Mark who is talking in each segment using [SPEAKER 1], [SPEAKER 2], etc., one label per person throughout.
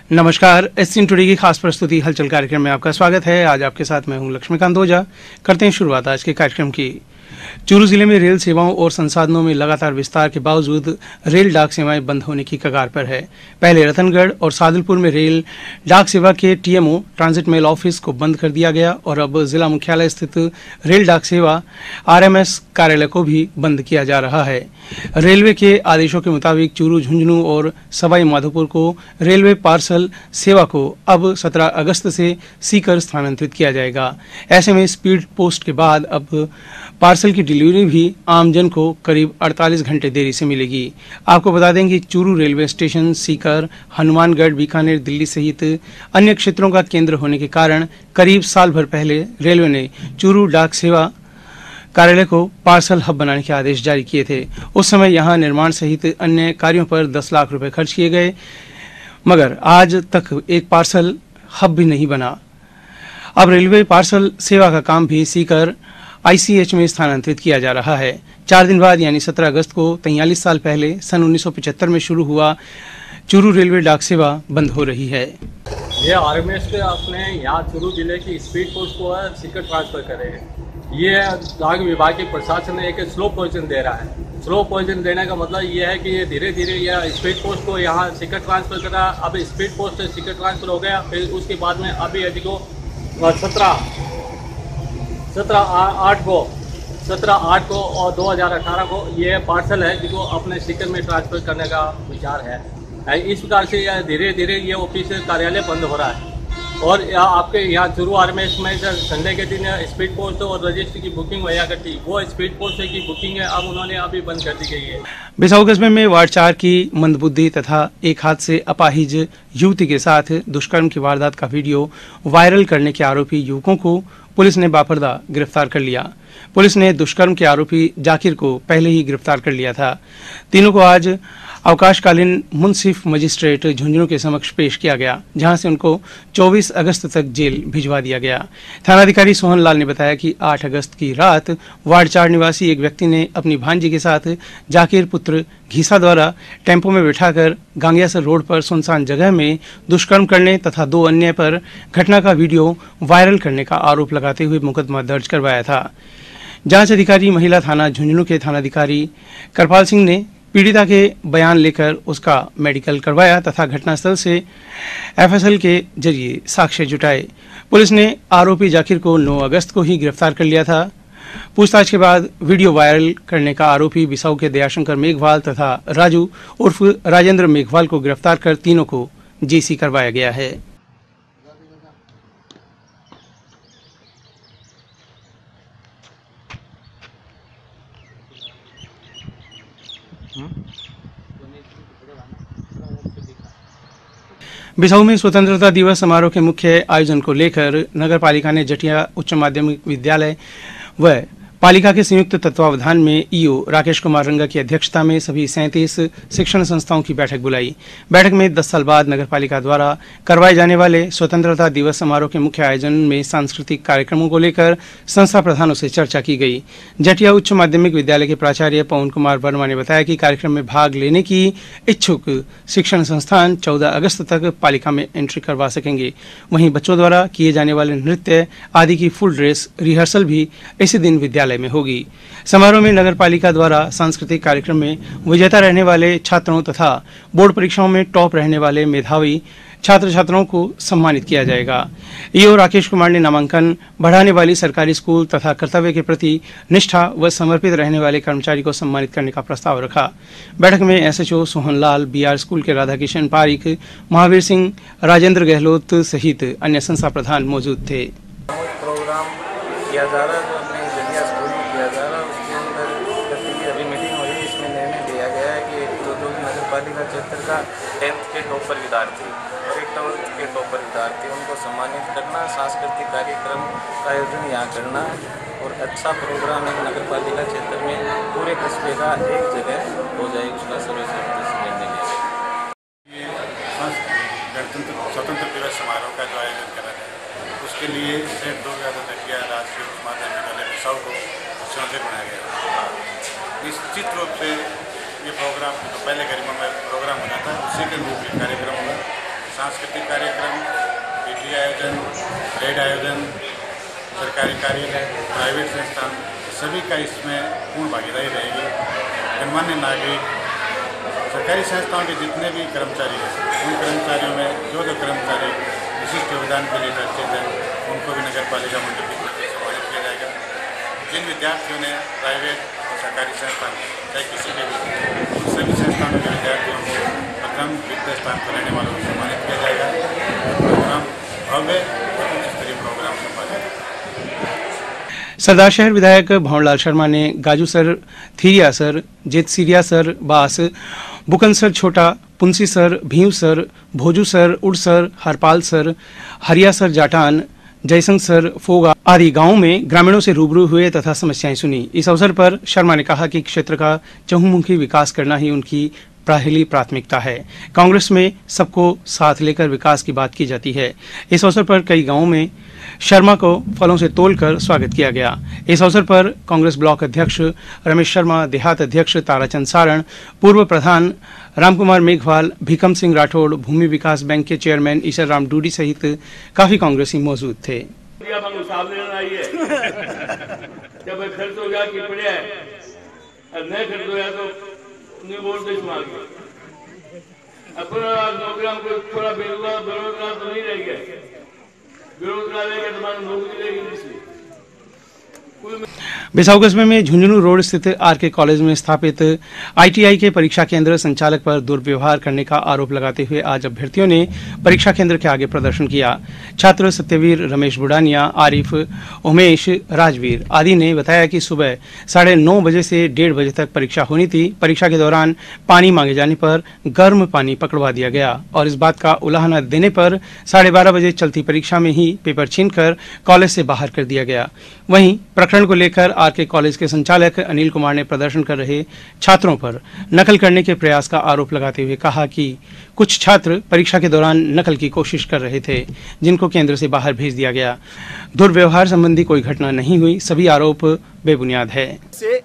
[SPEAKER 1] नमस्कार, SCN today की खास प्रस्तुति हलचल कार्यक्रम में आपका स्वागत है। आज आपके साथ मैं हूं लक्ष्मीकांत ओझा। करते हैं शुरुआत आज के कार्यक्रम की। चूरू जिले में रेल सेवाओं और संसाधनों में लगातार विस्तार के बावजूद रेल डाक सेवाएं बंद होने की कगार पर है। पहले रतनगढ़ और सादुलपुर में रेल डाक सेवा के टीएमओ ट्रांजिट मेल ऑफिस को बंद कर दिया गया और अब जिला मुख्यालय स्थित रेल डाक सेवा आरएमएस कार्यालय को भी बंद किया जा रहा है। रेलवे के आदेशों के मुताबिक चूरू, झुंझुनू और सवाई माधोपुर को रेलवे पार्सल सेवा को अब 17 अगस्त से सीकर स्थानांतरित किया जाएगा। ऐसे में स्पीड पोस्ट के बाद अब पार्सल की डिलीवरी भी आमजन को करीब 48 घंटे देरी से मिलेगी। आपको बता दें कि चूरू रेलवे स्टेशन सीकर, हनुमानगढ़, बीकानेर, दिल्ली सहित अन्य क्षेत्रों का केंद्र होने के कारण करीब साल भर पहले रेलवे ने चूरू डाक सेवा कार्यालय को पार्सल हब बनाने के आदेश जारी किए थे। उस समय यहां निर्माण सहित अन्य कार्यों पर 10 लाख रुपए खर्च किए गए, मगर आज तक एक पार्सल हब भी नहीं बना। अब रेलवे पार्सल सेवा का काम भी सीकर आईसीएच में स्थानांतरित किया जा रहा है। 4 दिन बाद यानी 17 अगस्त को 43 साल पहले सन 1975 में शुरू हुआ चूरू रेलवे डाक सेवा बंद हो रही है।
[SPEAKER 2] ये आरएमएस पे अपने यहाँ चूरू जिले की स्पीड पोस्ट को सीकर ट्रांसफर करे हैं। ये डाक विभाग के प्रशासन ने एक स्लो पोजीशन दे रहा है। स्लो पोजीशन देने का मतलब ये है कि ये धीरे धीरे यह स्पीड पोस्ट को यहाँ सीकर ट्रांसफर कर रहा है। अब स्पीड पोस्ट से सीकर ट्रांसफर हो गया, फिर उसके बाद में अभी यदि को 17/8 को और 2018 को ये पार्सल है जिसको अपने सीकर में ट्रांसफर करने का विचार है। इस प्रकार से यह धीरे धीरे ये ऑफिस कार्यालय बंद हो रहा है। और आपके यहाँ चूरू आरएमएस में संडे के दिन स्पीड पोस्ट और रजिस्ट्री की बुकिंग होया करती, वो स्पीड पोस्ट की बुकिंग है अब उन्होंने अभी बंद कर दी गई है।
[SPEAKER 1] बिसाऊ कस्बे में वार्ड 4 की मंदबुद्धि तथा एक हाथ से अपाहिज युवती के साथ दुष्कर्म की वारदात का वीडियो वायरल करने के आरोपी युवकों को पुलिस ने बापर्दा गिरफ्तार कर लिया। पुलिस ने दुष्कर्म के आरोपी जाकिर को पहले ही गिरफ्तार कर लिया था। तीनों को आज अवकाशकालीन मुंसिफ मजिस्ट्रेट झुंझुनू के समक्ष पेश किया गया, जहां से उनको 24 अगस्त तक जेल भिजवा दिया गया। थानाधिकारी सोहन लाल ने बताया कि 8 अगस्त की रात वार्ड 4 निवासी एक व्यक्ति ने अपनी भांजी के साथ जाकिर पुत्र घीसा द्वारा टेम्पो में बिठाकर गांगियासर रोड पर सुनसान जगह में दुष्कर्म करने तथा 2 अन्य पर घटना का वीडियो वायरल करने का आरोप लगाते हुए मुकदमा दर्ज करवाया था। जांच अधिकारी महिला थाना झुंझुनू के थानाधिकारी करपाल सिंह ने पीड़िता के बयान लेकर उसका मेडिकल करवाया तथा घटनास्थल से एफएसएल के जरिए साक्ष्य जुटाए। पुलिस ने आरोपी जाकिर को 9 अगस्त को ही गिरफ्तार कर लिया था। पूछताछ के बाद वीडियो वायरल करने का आरोपी बिसाऊ के दयाशंकर मेघवाल तथा राजू उर्फ राजेंद्र मेघवाल को गिरफ्तार कर तीनों को जेसी करवाया गया है। बिसाऊ में स्वतंत्रता दिवस समारोह के मुख्य आयोजन को लेकर नगर पालिका ने जटिया उच्च माध्यमिक विद्यालय व पालिका के संयुक्त तत्वावधान में ईओ राकेश कुमार रंगा की अध्यक्षता में सभी 37 शिक्षण संस्थाओं की बैठक बुलाई। बैठक में 10 साल बाद नगर पालिका द्वारा करवाए जाने वाले स्वतंत्रता दिवस समारोह के मुख्य आयोजन में सांस्कृतिक कार्यक्रमों को लेकर संस्था प्रधानों से चर्चा की गई। जटिया उच्च माध्यमिक विद्यालय के प्राचार्य पवन कुमार वर्मा ने बताया कि कार्यक्रम में भाग लेने की इच्छुक शिक्षण संस्थान 14 अगस्त तक पालिका में एंट्री करवा सकेंगे। वहीं बच्चों द्वारा किए जाने वाले नृत्य आदि की फुल ड्रेस रिहर्सल भी इसी दिन विद्यालय में होगी। समारोह में नगर पालिका द्वारा सांस्कृतिक कार्यक्रम में विजेता रहने वाले छात्रों तथा बोर्ड परीक्षाओं में टॉप रहने वाले मेधावी छात्र छात्राओं को सम्मानित किया जाएगा। ईओ राकेश कुमार ने नामांकन बढ़ाने वाली सरकारी स्कूल तथा कर्तव्य के प्रति निष्ठा व समर्पित रहने वाले कर्मचारी को सम्मानित करने का प्रस्ताव रखा। बैठक में एसएचओ सोहनलाल, बीआर स्कूल के राधाकिशन पारिक, महावीर सिंह, राजेंद्र गहलोत सहित अन्य संस्था प्रधान मौजूद थे।
[SPEAKER 3] प्रोग्राम किया जा रहा है जो अपने जटिया स्कूल में किया जा रहा है, उसके अंदर अभी मीटिंग हुई। इसमें निर्णय लिया गया है कि जो नगर पालिका क्षेत्र का 10th के टॉपर विद्यार्थी और 12th के टॉपर विद्यार्थी उनको सम्मानित करना, सांस्कृतिक कार्यक्रम का आयोजन यहाँ करना और अच्छा प्रोग्राम एक नगर पालिका क्षेत्र में पूरे कस्बे का एक जगह हो जाए, उसका सर्वसम्मति से निर्णय लिया
[SPEAKER 4] गणतंत्र स्वतंत्र दिवस समारोह का जो आयोजन करा है उसके लिए सेठ दो राजकीय राजकीय उच्च माध्यमिक विद्यालय बिसाऊ को मुख्यमंत्री बनाया गया। निश्चित रूप से ये प्रोग्राम तो पहले गरिमा में प्रोग्राम होना था, उसी के रूप में कार्यक्रम होगा। सांस्कृतिक कार्यक्रम, पीटी आयोजन, परेड आयोजन, सरकारी कार्यालय, प्राइवेट संस्थान, सभी का इसमें पूर्ण भागीदारी रहेगी। गणमान्य नागरिक, सरकारी संस्थाओं के जितने भी कर्मचारी हैं, उन कर्मचारियों में जो कर्मचारी विशिष्ट योगदान के लिए चर्चित हैं, उनको भी नगर पालिका मंडल की तरफ से सम्मानित किया जाएगा। जिन विद्यार्थियों ने प्राइवेट और सरकारी संस्थान चाहे किसी के भी, उन सभी संस्थानों के विद्यार्थियों को प्रथम द्वितीय स्थान पर रहने वालों को सम्मानित किया जाएगा। प्रोग्राम भव्य और उच्च स्तरीय प्रोग्राम संपादित।
[SPEAKER 1] सरदार शहर विधायक भंवरलाल शर्मा ने गाजू सर, थीरिया सर, जेतसीरिया सर, बास, बुकन सर छोटा, पुंसी सर, भीव सर, भोजू सर, उड़ सर, हरपाल सर, हरिया सर जाटान, जयसंग सर, फोगा आदि गांवों में ग्रामीणों से रूबरू हुए तथा समस्याएं सुनी। इस अवसर पर शर्मा ने कहा कि क्षेत्र का चहुमुखी विकास करना ही उनकी पहली प्राथमिकता है। कांग्रेस में सबको साथ लेकर विकास की बात की जाती है। इस अवसर पर कई गांवों में शर्मा को फलों से तोलकर स्वागत किया गया। इस अवसर पर कांग्रेस ब्लॉक अध्यक्ष रमेश शर्मा, देहात अध्यक्ष ताराचंद सारण, पूर्व प्रधान रामकुमार मेघवाल, भीकम सिंह राठौड़, भूमि विकास बैंक के चेयरमैन ईशर राम डूडी सहित काफी कांग्रेसी मौजूद थे। बिसाऊ कस्बे में झुंझुनू रोड स्थित आरके कॉलेज में स्थापित आईटीआई के परीक्षा केंद्र संचालक पर दुर्व्यवहार करने का आरोप लगाते हुए आज अभ्यर्थियों ने परीक्षा केंद्र के आगे प्रदर्शन किया। छात्र सत्यवीर, रमेश बुडानिया, आरिफ, उमेश, राजवीर आदि ने बताया कि सुबह 9:30 बजे से 1:30 बजे तक परीक्षा होनी थी। परीक्षा के दौरान पानी मांगे जाने पर गर्म पानी पकड़वा दिया गया और इस बात का उलाहना देने पर 12:30 बजे चलती परीक्षा में ही पेपर छीनकर कॉलेज से बाहर कर दिया गया। वहीं प्रकरण को लेकर आरके कॉलेज के संचालक अनिल कुमार ने प्रदर्शन कर रहे छात्रों पर नकल करने के प्रयास का आरोप लगाते हुए कहा कि कुछ छात्र परीक्षा के दौरान नकल की कोशिश कर रहे थे, जिनको केंद्र से बाहर भेज दिया गया। दुर्व्यवहार संबंधी कोई घटना नहीं हुई, सभी आरोप बेबुनियाद है।
[SPEAKER 5] से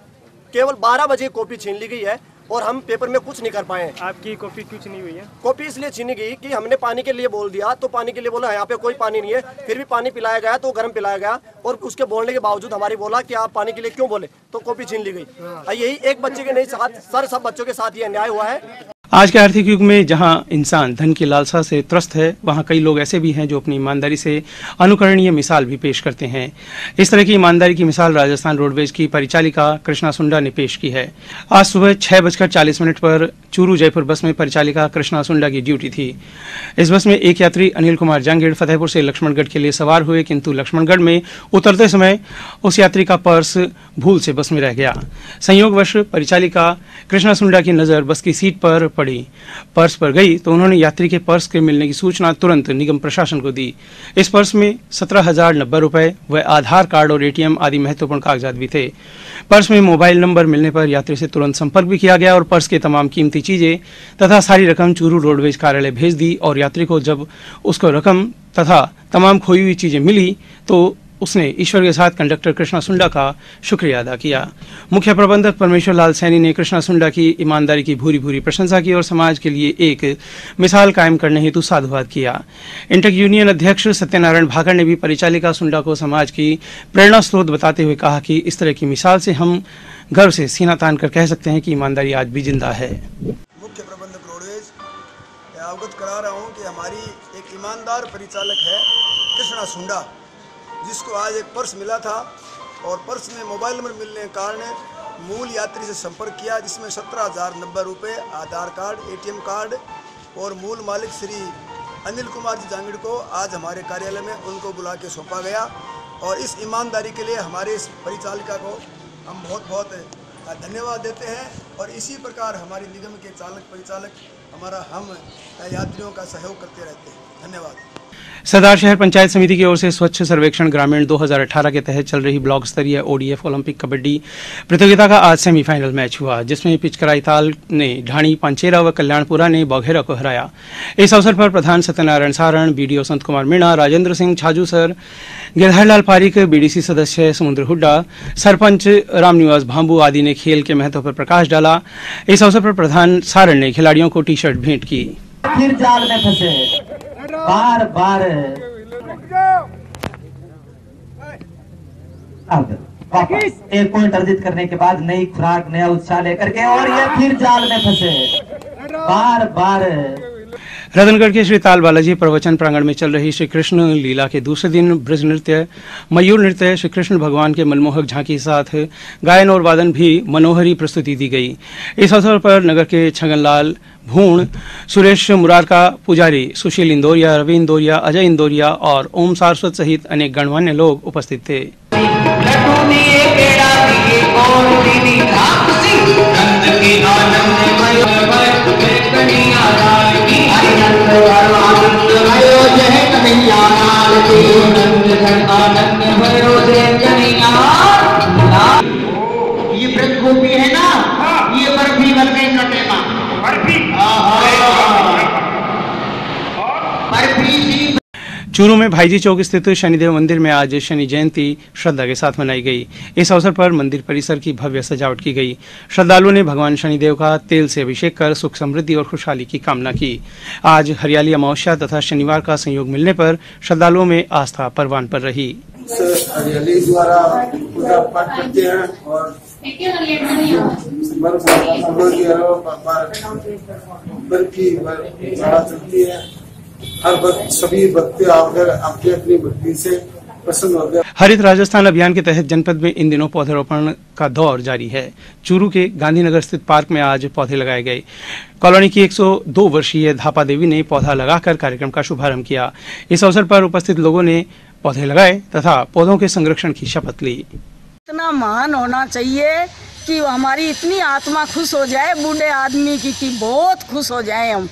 [SPEAKER 5] केवल 12 बजे कॉपी छीन ली गई है और हम पेपर में कुछ नहीं कर पाए।
[SPEAKER 6] आपकी कॉपी क्यों छीनी हुई है?
[SPEAKER 5] कॉपी इसलिए छीनी गई कि हमने पानी के लिए बोल दिया, तो पानी के लिए बोला यहाँ पे कोई पानी नहीं है, फिर भी पानी पिलाया गया तो गर्म पिलाया गया और उसके बोलने के बावजूद हमारी बोला कि आप पानी के लिए क्यों बोले, तो कॉपी छीन ली गई। यही एक बच्चे के नहीं साथ सर सब बच्चों के साथ ये अन्याय हुआ है।
[SPEAKER 1] आज के आर्थिक युग में जहां इंसान धन की लालसा से त्रस्त है, वहां कई लोग ऐसे भी हैं जो अपनी ईमानदारी से अनुकरणीय मिसाल भी पेश करते हैं। इस तरह की ईमानदारी की मिसाल राजस्थान रोडवेज की परिचालिका कृष्णा सुंडा ने पेश की है। आज सुबह 6:40 पर चूरू जयपुर बस में परिचालिका कृष्णा सुंडा की ड्यूटी थी। इस बस में एक यात्री अनिल कुमार जांगीड़ फतेहपुर से लक्ष्मणगढ़ के लिए सवार हुए, किंतु लक्ष्मणगढ़ में उतरते समय उस यात्री का पर्स भूल से बस में रह गया। संयोगवश परिचालिका कृष्णा सुंडा की नजर बस की सीट पर पड़ी। पर्स पर गई तो उन्होंने यात्री के पर्स के मिलने की सूचना तुरंत निगम प्रशासन को दी। इस पर्स में 17,090 रुपए व आधार कार्ड और एटीएम आदि महत्वपूर्ण कागजात भी थे। पर्स में मोबाइल नंबर मिलने पर यात्री से तुरंत संपर्क भी किया गया और पर्स के तमाम कीमती चीजें तथा सारी रकम चूरू रोडवेज कार्यालय भेज दी। और यात्री को जब उसको रकम तथा तमाम खोई हुई चीजें मिली तो उसने ईश्वर के साथ कंडक्टर कृष्णा सुंडा का शुक्रिया अदा किया। मुख्य प्रबंधक परमेश्वर लाल सैनी ने कृष्णा सुंडा की ईमानदारी की भूरी भूरी प्रशंसा की और समाज के लिए एक मिसाल कायम करने हेतु साधुवाद किया। इंटक यूनियन अध्यक्ष सत्यनारायण भाकर ने भी परिचालिका सुंडा को समाज की प्रेरणा स्रोत बताते हुए कहा कि इस तरह की मिसाल से हम गर्व से सीना तान कर कह सकते हैं कि ईमानदारी आज भी जिंदा है।
[SPEAKER 7] मुख्य प्रबंधक रोडवेज अवगत करा रहा हूँ कि हमारी एक ईमानदार परिचालक है कृष्णा सुंडा, जिसको आज एक पर्स मिला था और पर्स में मोबाइल नंबर मिलने के कारण मूल यात्री से संपर्क किया, जिसमें 17,090 रुपये, आधार कार्ड, एटीएम कार्ड और मूल मालिक श्री अनिल कुमार जी जांगीड़ को आज हमारे कार्यालय में उनको बुला के सौंपा गया। और इस ईमानदारी के लिए हमारे इस परिचालिका को हम बहुत बहुत धन्यवाद देते हैं। और इसी प्रकार हमारी निगम के चालक परिचालक हमारा हम यात्रियों का सहयोग करते रहते हैं। धन्यवाद।
[SPEAKER 1] सरदार शहर पंचायत समिति की ओर से स्वच्छ सर्वेक्षण ग्रामीण 2018 के तहत चल रही ब्लॉक स्तरीय ओडीएफ ओलंपिक कबड्डी प्रतियोगिता का आज सेमीफाइनल मैच हुआ, जिसमें पिचकराईताल ने ढाणी, पांचेरा व कल्याणपुरा ने बघेरा को हराया। इस अवसर पर प्रधान Satyanarayan Saran, BDO Sant Kumar Meena, Rajendra Singh Chhaju sir, Girdharlal Pareek, BDC सदस्य समुद्र हुड्डा, सरपंच रामनिवास भांबू आदि ने खेल के महत्व पर प्रकाश डाला। इस अवसर पर प्रधान सारण ने खिलाड़ियों को टी शर्ट भेंट की।
[SPEAKER 8] फिर जाल में फंसे
[SPEAKER 6] बार बार अब वापस 1 पॉइंट अर्जित करने के बाद नई खुराक, नया उत्साह लेकर के, और ये फिर जाल में फंसे बार बार।
[SPEAKER 1] रतनगढ़ के श्री ताल बालाजी प्रवचन प्रांगण में चल रही श्री कृष्ण लीला के दूसरे दिन ब्रज नृत्य, मयूर नृत्य, श्री कृष्ण भगवान के मनमोहक झांकी के साथ गायन और वादन भी मनोहरी प्रस्तुति दी गई। इस अवसर पर नगर के छगनलाल भूण, सुरेश मुरारका पुजारी, सुशील इंदौरिया, रवि इंदौरिया, अजय इंदौरिया और ओम सारस्वत सहित अनेक गणमान्य लोग उपस्थित थे।
[SPEAKER 8] ये ब्रज गोपी है ना, ये बर्फी बन गई कटेगा, बर्फी सी।
[SPEAKER 1] चूरू में भाईजी चौक स्थित शनिदेव मंदिर में आज शनि जयंती श्रद्धा के साथ मनाई गई। इस अवसर पर मंदिर परिसर की भव्य सजावट की गई। श्रद्धालुओं ने भगवान शनिदेव का तेल से अभिषेक कर सुख समृद्धि और खुशहाली की कामना की। आज हरियाली अमावस्या तथा शनिवार का संयोग मिलने पर श्रद्धालुओं में आस्था परवान पर रही।
[SPEAKER 9] हरियाली द्वारा पूजा पाठ करते हैं और बर्फी चलती है। हर वक्त सभी भक्त आकर अपनी अपनी भक्ति से प्रसन्न हो गए।
[SPEAKER 1] हरित राजस्थान अभियान के तहत जनपद में इन दिनों पौधरोपण का दौर जारी है। चूरू के गांधीनगर स्थित पार्क में आज पौधे लगाए गए। कॉलोनी की 102 वर्षीय धापा देवी ने पौधा लगाकर कार्यक्रम का शुभारंभ किया। इस अवसर पर उपस्थित लोगों ने पौधे लगाए तथा पौधों के संरक्षण की शपथ ली।
[SPEAKER 10] इतना महान होना चाहिए कि हमारी इतनी आत्मा खुश हो जाए, बूढ़े आदमी की बहुत खुश हो जाए हम।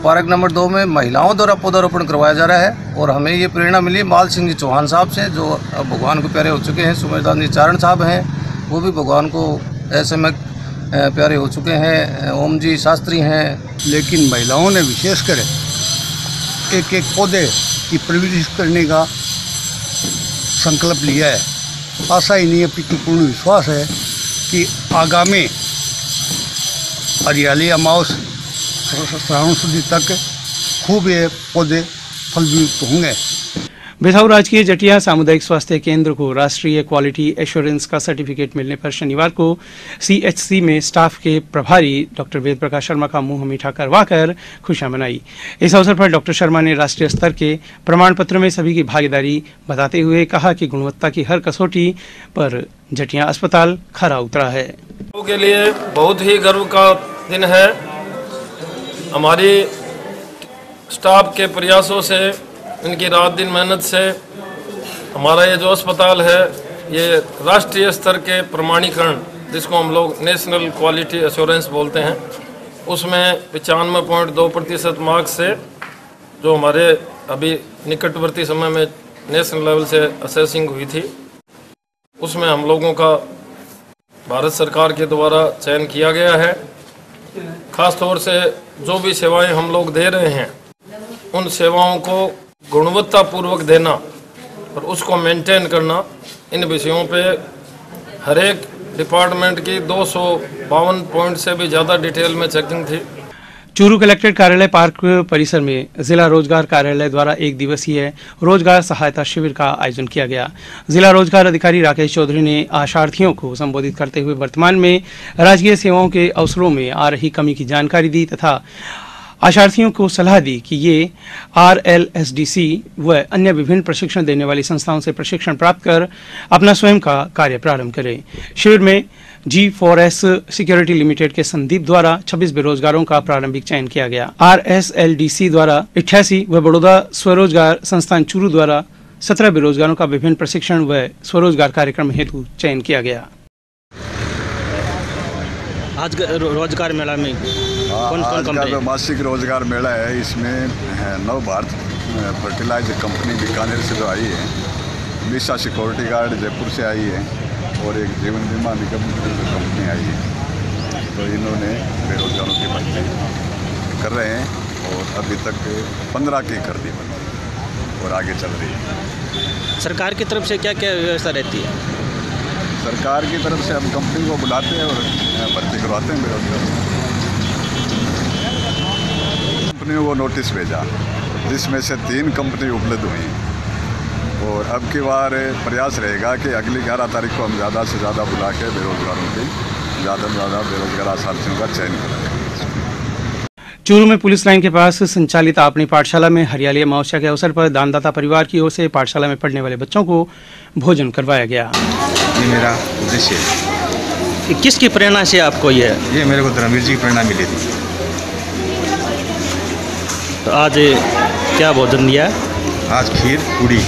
[SPEAKER 11] पार्क नंबर 2 में महिलाओं द्वारा पौधारोपण करवाया जा रहा है और हमें ये प्रेरणा मिली माल सिंह जी चौहान साहब से, जो भगवान को प्यारे हो चुके हैं। सुमेरदास जी चारण साहब हैं, वो भी भगवान को ऐसे में प्यारे हो चुके हैं। ओम जी शास्त्री हैं।
[SPEAKER 12] लेकिन महिलाओं ने विशेषकर एक एक पौधे की प्रविष्ट करने का संकल्प लिया है। आशा ही नहीं है, पूर्ण विश्वास है कि आगामी हरियाली अमावस श्रावण शुद्धि तक खूब ये पौधे फलयुक्त होंगे।
[SPEAKER 1] बिथाऊ राजकीय जटिया सामुदायिक स्वास्थ्य केंद्र को राष्ट्रीय क्वालिटी एश्योरेंस का सर्टिफिकेट मिलने पर शनिवार को सीएचसी में स्टाफ के प्रभारी डॉक्टर वेद प्रकाश शर्मा का मुंह मीठा करवाकर खुशियां मनाई। इस अवसर पर डॉक्टर शर्मा ने राष्ट्रीय स्तर के प्रमाण पत्र में सभी की भागीदारी बताते हुए कहा कि गुणवत्ता की हर कसौटी पर जटिया अस्पताल खरा उतरा है।
[SPEAKER 13] के लिए बहुत ही गर्व का दिन है। हमारी स्टाफ के प्रयासों से, इनकी रात दिन मेहनत से हमारा ये जो अस्पताल है ये राष्ट्रीय स्तर के प्रमाणीकरण, जिसको हम लोग नेशनल क्वालिटी एश्योरेंस बोलते हैं, उसमें 95.2% मार्क्स से, जो हमारे अभी निकटवर्ती समय में नेशनल लेवल से असेसिंग हुई थी, उसमें हम लोगों का भारत सरकार के द्वारा चयन किया गया है। खास तौर से जो भी सेवाएं हम लोग दे रहे हैं, उन सेवाओं को गुणवत्तापूर्वक देना और उसको मेंटेन करना, इन विषयों पे हर एक डिपार्टमेंट की 252 पॉइंट से भी ज़्यादा डिटेल में चेकिंग थी।
[SPEAKER 1] चूरू कलेक्ट्रेट कार्यालय पार्क परिसर में जिला रोजगार कार्यालय द्वारा 1 दिवसीय रोजगार सहायता शिविर का आयोजन किया गया। जिला रोजगार अधिकारी राकेश चौधरी ने आशार्थियों को संबोधित करते हुए वर्तमान में राजकीय सेवाओं के अवसरों में आ रही कमी की जानकारी दी तथा आशार्थियों को सलाह दी कि ये RLSDC व अन्य विभिन्न प्रशिक्षण देने वाली संस्थाओं से प्रशिक्षण प्राप्त कर अपना स्वयं का कार्य प्रारंभ करें। शिविर में G4S सिक्योरिटी लिमिटेड के संदीप द्वारा 26 बेरोजगारों का प्रारंभिक चयन किया गया। RSLDC द्वारा 88 व बड़ौदा स्वरोजगार संस्थान चूरू द्वारा 17 बेरोजगारों का विभिन्न प्रशिक्षण व स्वरोजगार कार्यक्रम हेतु चयन किया गया।
[SPEAKER 14] आज रोजगार मेला में कौन
[SPEAKER 15] का मासिक रोजगार मेला है, इसमें नव भारत फर्टिलाइजर कंपनी बीकानेर से जो आई है, मिशा सिक्योरिटी गार्ड जयपुर से आई है और एक जीवन बीमा निगम कंपनी आई है। तो इन्होंने बेरोजगारों की भर्ती कर रहे हैं और अभी तक 15 की कर दी और आगे चल रही है।
[SPEAKER 14] सरकार की तरफ से क्या क्या व्यवस्था रहती है?
[SPEAKER 15] सरकार की तरफ से हम कंपनी को बुलाते हैं और भर्ती करवाते हैं बेरोजगार। कंपनियों को नोटिस भेजा, जिसमें से 3 कंपनी उपलब्ध हुई। और अब की बार प्रयास रहेगा कि अगली 11 तारीख को हम ज़्यादा से ज़्यादा बुला के बेरोजगारों की ज़्यादा से ज़्यादा बेरोजगार आसामियों का चयन करेंगे।
[SPEAKER 1] चूरू में पुलिस लाइन के पास संचालित अपनी पाठशाला में हरियाली अमावस्या के अवसर पर दानदाता परिवार की ओर से पाठशाला में पढ़ने वाले बच्चों को भोजन करवाया गया।
[SPEAKER 16] ये मेरा उद्देश्य है।
[SPEAKER 14] किसकी प्रेरणा से आपको ये
[SPEAKER 16] मेरे को धर्मवीर जी की प्रेरणा मिली थी।
[SPEAKER 14] तो आज क्या भोजन दिया?
[SPEAKER 16] आज खीर पूड़ी।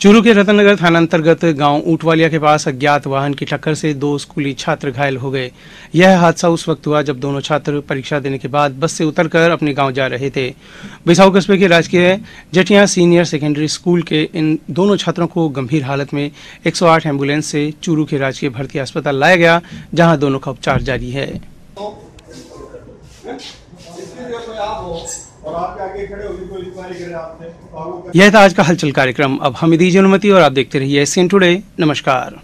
[SPEAKER 1] चूरू के रतननगर थाना अंतर्गत गांव ऊंटवालिया के पास अज्ञात वाहन की टक्कर से 2 स्कूली छात्र घायल हो गए। यह हादसा उस वक्त हुआ जब दोनों छात्र परीक्षा देने के बाद बस से उतरकर अपने गांव जा रहे थे। बिसाऊ कस्बे के राजकीय जटिया सीनियर सेकेंडरी स्कूल के इन दोनों छात्रों को गंभीर हालत में 108 एम्बुलेंस से चूरू के राजकीय भर्ती अस्पताल लाया गया, जहाँ दोनों का उपचार जारी है।
[SPEAKER 17] और आपके आगे खड़े होगी कोई इंक्वायरी करे आपसे।
[SPEAKER 1] यह था आज का हलचल कार्यक्रम। अब हमें दीजिए अनुमति और आप देखते रहिए एससीएन टुडे। नमस्कार।